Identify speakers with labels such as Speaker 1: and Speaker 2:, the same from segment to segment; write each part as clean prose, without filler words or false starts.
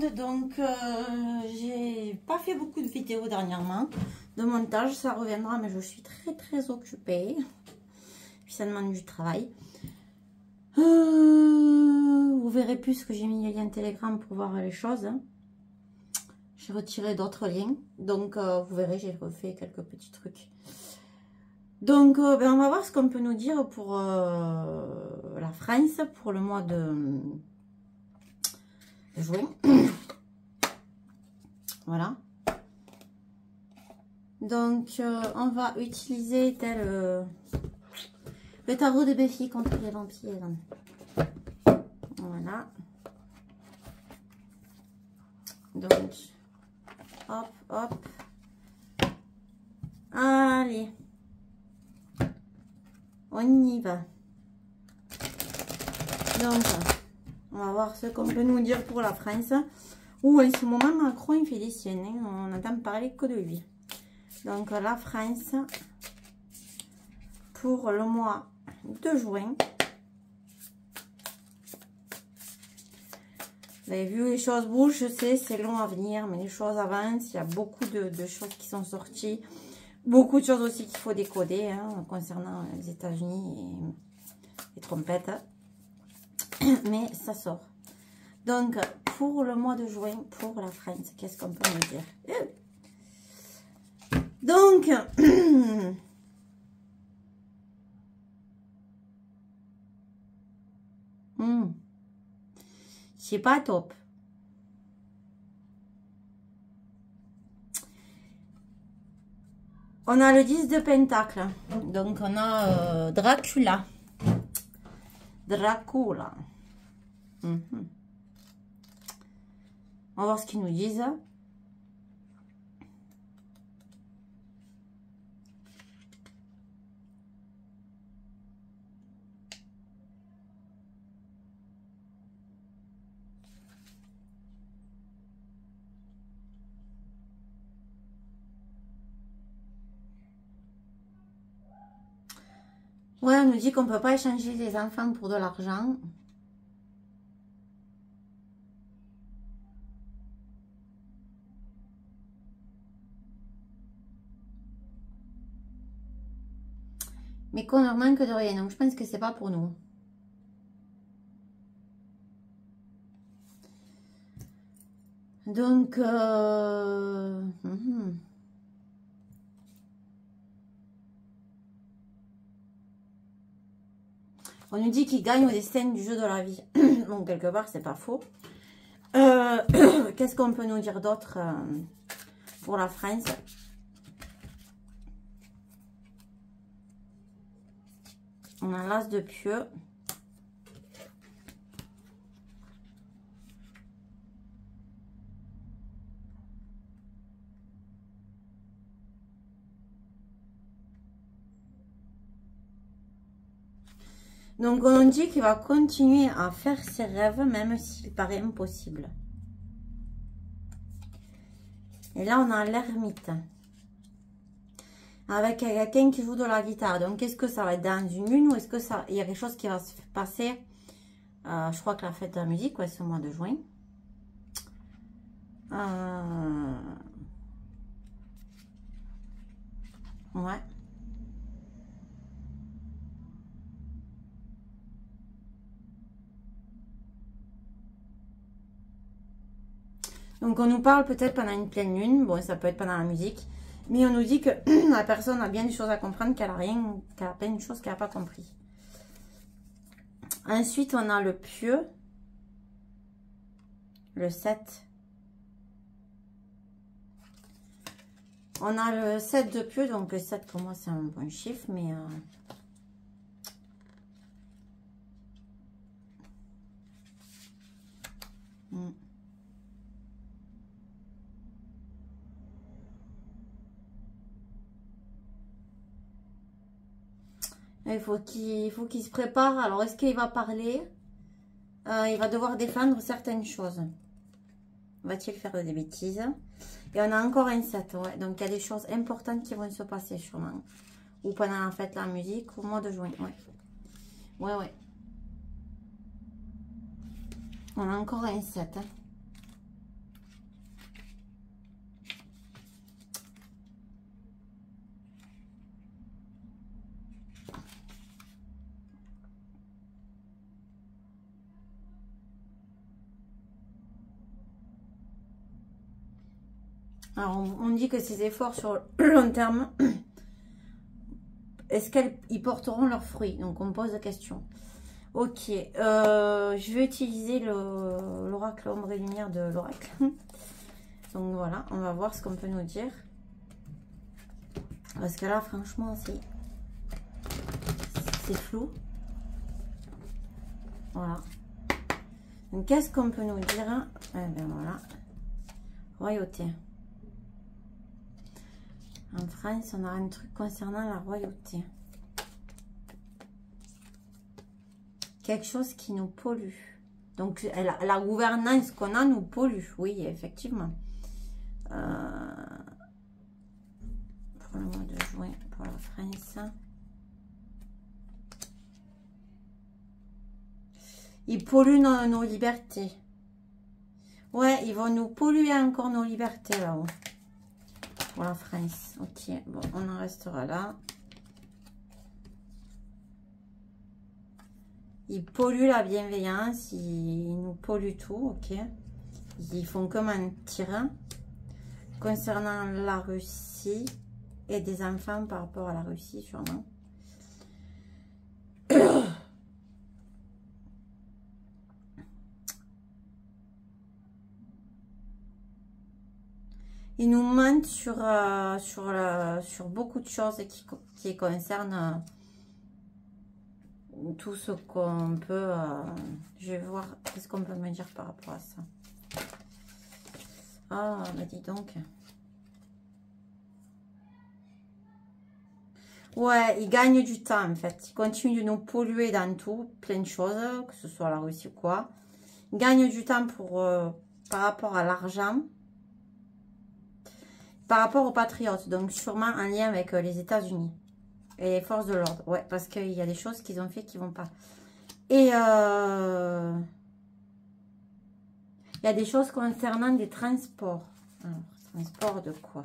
Speaker 1: monde, donc j'ai pas fait beaucoup de vidéos dernièrement de montage, ça reviendra, mais je suis très occupée, puis ça demande du travail. Vous verrez plus que j'ai mis les liens Telegram pour voir les choses. J'ai retiré d'autres liens, donc vous verrez, j'ai refait quelques petits trucs. Donc ben, on va voir ce qu'on peut nous dire pour la France pour le mois de juin. Voilà. Donc on va utiliser le tarot de Buffy contre les vampires. Voilà. Donc hop. Allez. On y va. Donc, on va voir ce qu'on peut nous dire pour la France. Où en ce moment, Macron, il fait des siennes. Hein, on n'entend parler que de lui. Donc, la France, pour le mois de juin. Vous avez vu, les choses bougent, je sais, c'est long à venir, mais les choses avancent. Il y a beaucoup de choses qui sont sorties. Beaucoup de choses aussi qu'il faut décoder hein, concernant les États-Unis et les trompettes. Mais ça sort. Donc, pour le mois de juin, pour la France, qu'est-ce qu'on peut me dire? Donc, c'est pas top. On a le 10 de Pentacle. Donc, on a Dracula. Dracula. On va voir ce qu'ils nous disent. Ouais, on nous dit qu'on ne peut pas échanger les enfants pour de l'argent. Mais qu'on leur manque de rien. Donc, je pense que c'est pas pour nous. Donc, on nous dit qu'ils gagnent au destin du jeu de la vie. Donc, quelque part, c'est pas faux. Qu'est-ce qu'on peut nous dire d'autre pour la France? On a l'as de pieux. Donc, on dit qu'il va continuer à faire ses rêves, même s'il paraît impossible. Et là, on a l'ermite. Avec quelqu'un qui joue de la guitare. Donc, est-ce que ça va être dans une lune ou est-ce que ça, il y a quelque chose qui va se passer? Je crois que la fête de la musique, ouais, c'est au mois de juin. Ouais. Donc, on nous parle peut-être pendant une pleine lune. Bon, ça peut être pendant la musique. Mais on nous dit que la personne a bien des choses à comprendre, qu'elle a rien, qu'elle a plein de choses qu'elle n'a pas compris. Ensuite, on a le pieu. Le 7. On a le 7 de pieu. Donc, le 7 pour moi, c'est un bon chiffre. Mais... il faut qu'il se prépare. Alors, est-ce qu'il va parler? Il va devoir défendre certaines choses. Va-t-il faire des bêtises? Et on a encore un 7. Ouais. Donc, il y a des choses importantes qui vont se passer sûrement. Ou pendant la fête, la musique, au mois de juin. Ouais. On a encore un 7. Hein. Alors, on dit que ces efforts sur le long terme, est-ce qu'ils porteront leurs fruits? Donc, on me pose la question. Ok, je vais utiliser l'oracle ombre et lumière de l'oracle. Donc, voilà, on va voir ce qu'on peut nous dire. Parce que là, franchement, c'est flou. Voilà. Donc, qu'est-ce qu'on peut nous dire? Eh bien, voilà. Royauté. En France, on a un truc concernant la royauté. Quelque chose qui nous pollue. Donc, la gouvernance qu'on a nous pollue. Oui, effectivement. Pour le mois de juin, pour la France. Ils polluent nos libertés. Ouais, ils vont nous polluer encore nos libertés là-haut. Pour la France. Ok, bon, on en restera là. Ils polluent la bienveillance, ils nous polluent tout, ok. Ils font comme un tyran. Concernant la Russie et des enfants par rapport à la Russie, sûrement. Ils nous mentent sur beaucoup de choses qui concernent tout ce qu'on peut... je vais voir qu'est-ce qu'on peut me dire par rapport à ça. Ah, mais dis donc. Ouais, ils gagnent du temps en fait. Ils continuent de nous polluer dans tout, plein de choses, que ce soit la Russie ou quoi. Ils gagnent du temps par rapport à l'argent. Par rapport aux patriotes, donc sûrement en lien avec les États-Unis et les forces de l'ordre. Ouais, parce qu'il y a des choses qu'ils ont fait qui vont pas. Et il y a des choses concernant des transports. Alors, transport de quoi?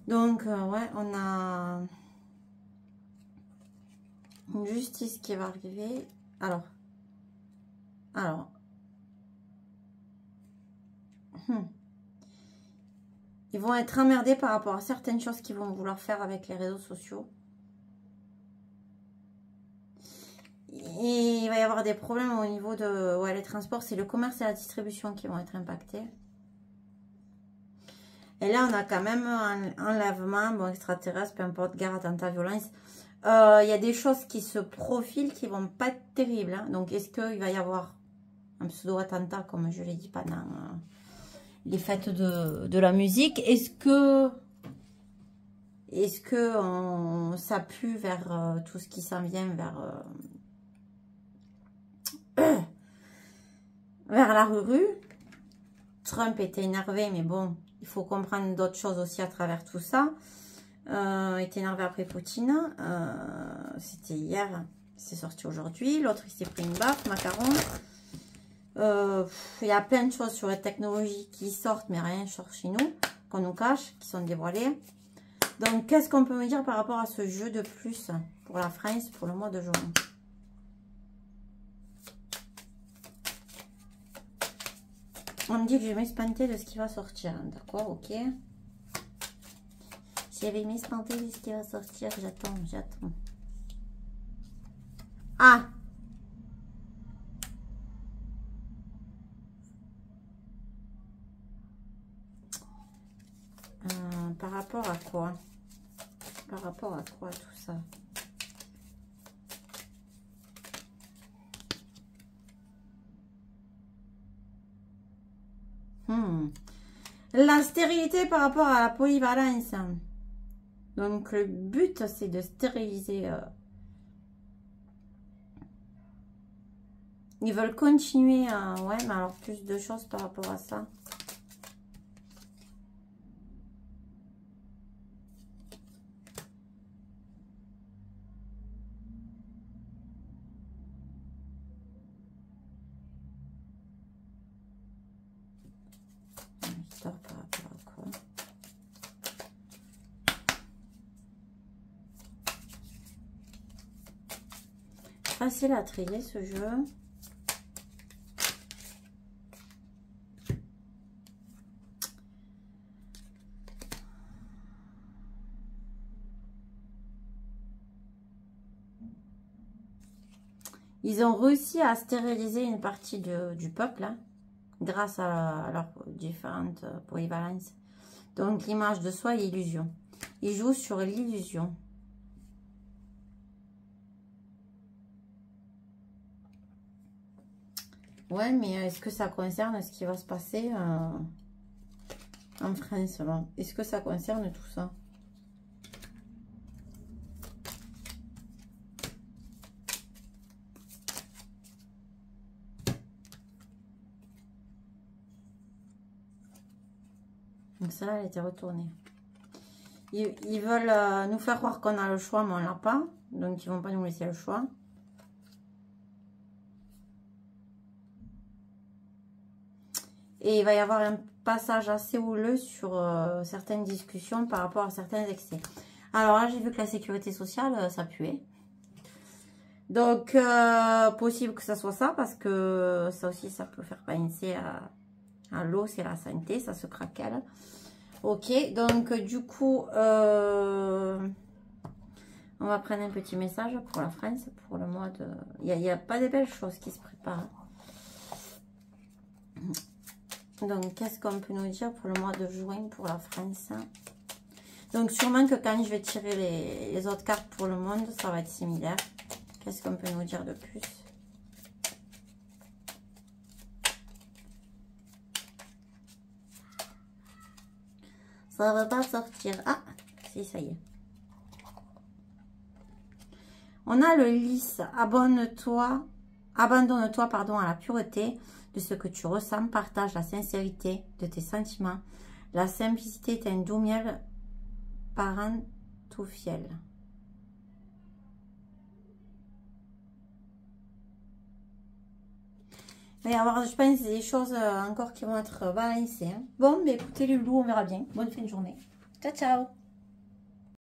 Speaker 1: Donc, ouais, on a une justice qui va arriver. Alors. Ils vont être emmerdés par rapport à certaines choses qu'ils vont vouloir faire avec les réseaux sociaux. Et il va y avoir des problèmes au niveau de... Ouais, les transports, c'est le commerce et la distribution qui vont être impactés. Et là, on a quand même un enlèvement, bon, extraterrestre, peu importe, guerre, attentat, violence. Il y a des choses qui se profilent qui vont pas être terribles. Hein. Donc, est-ce qu'il va y avoir un pseudo-attentat, comme je l'ai dit pendant les fêtes de la musique? Est-ce que ça pue vers tout ce qui s'en vient vers la rue? Trump était énervé, mais bon, il faut comprendre d'autres choses aussi à travers tout ça. Il était énervé après Poutine. C'était hier, c'est sorti aujourd'hui. L'autre, il s'est pris une baffe, Macaron. Il y a plein de choses sur les technologies qui sortent, mais rien sort chez nous, qu'on nous cache, qui sont dévoilées. Donc, qu'est-ce qu'on peut me dire par rapport à ce jeu de plus pour la France pour le mois de juin? On me dit que je vais m'espanter de ce qui va sortir. D'accord, ok. Je vais m'espanter de ce qui va sortir. J'attends. Ah! Par rapport à quoi? Par rapport à quoi tout ça? La stérilité par rapport à la polyvalence. Donc, le but, c'est de stériliser. Ils veulent continuer à... Ouais, mais alors, plus de choses par rapport à ça. Par rapport à quoi? facile à trier ce jeu. Ils ont réussi à stériliser une partie du peuple, hein, grâce à leurs différentes polyvalences. Donc, l'image de soi et l'illusion. Ils jouent sur l'illusion. Ouais, mais est-ce que ça concerne ce qui va se passer en France? Est-ce que ça concerne tout ça? Donc ça, elle était retournée. Ils veulent nous faire croire qu'on a le choix, mais on l'a pas. Donc, ils vont pas nous laisser le choix. Et il va y avoir un passage assez houleux sur certaines discussions par rapport à certains excès. Alors là, j'ai vu que la sécurité sociale, ça puait. Donc, possible que ça soit ça, parce que ça aussi, ça peut faire penser à l'eau, c'est la santé, ça se craquelle. Ok, donc du coup, on va prendre un petit message pour la France, pour le mois de... Il n'y a pas de belles choses qui se préparent. Donc, qu'est-ce qu'on peut nous dire pour le mois de juin pour la France? Donc, sûrement que quand je vais tirer les autres cartes pour le monde, ça va être similaire. Qu'est-ce qu'on peut nous dire de plus? Ça ne va pas sortir. Ah, si, ça y est. On a le lys. Abandonne-toi, pardon, à la pureté de ce que tu ressens. Partage la sincérité de tes sentiments. La simplicité est un doux miel parent tout fiel. Il va y avoir, je pense, des choses encore qui vont être balancées. Hein. Bon, mais écoutez les loups, on verra bien. Bonne fin de journée. Ciao, ciao.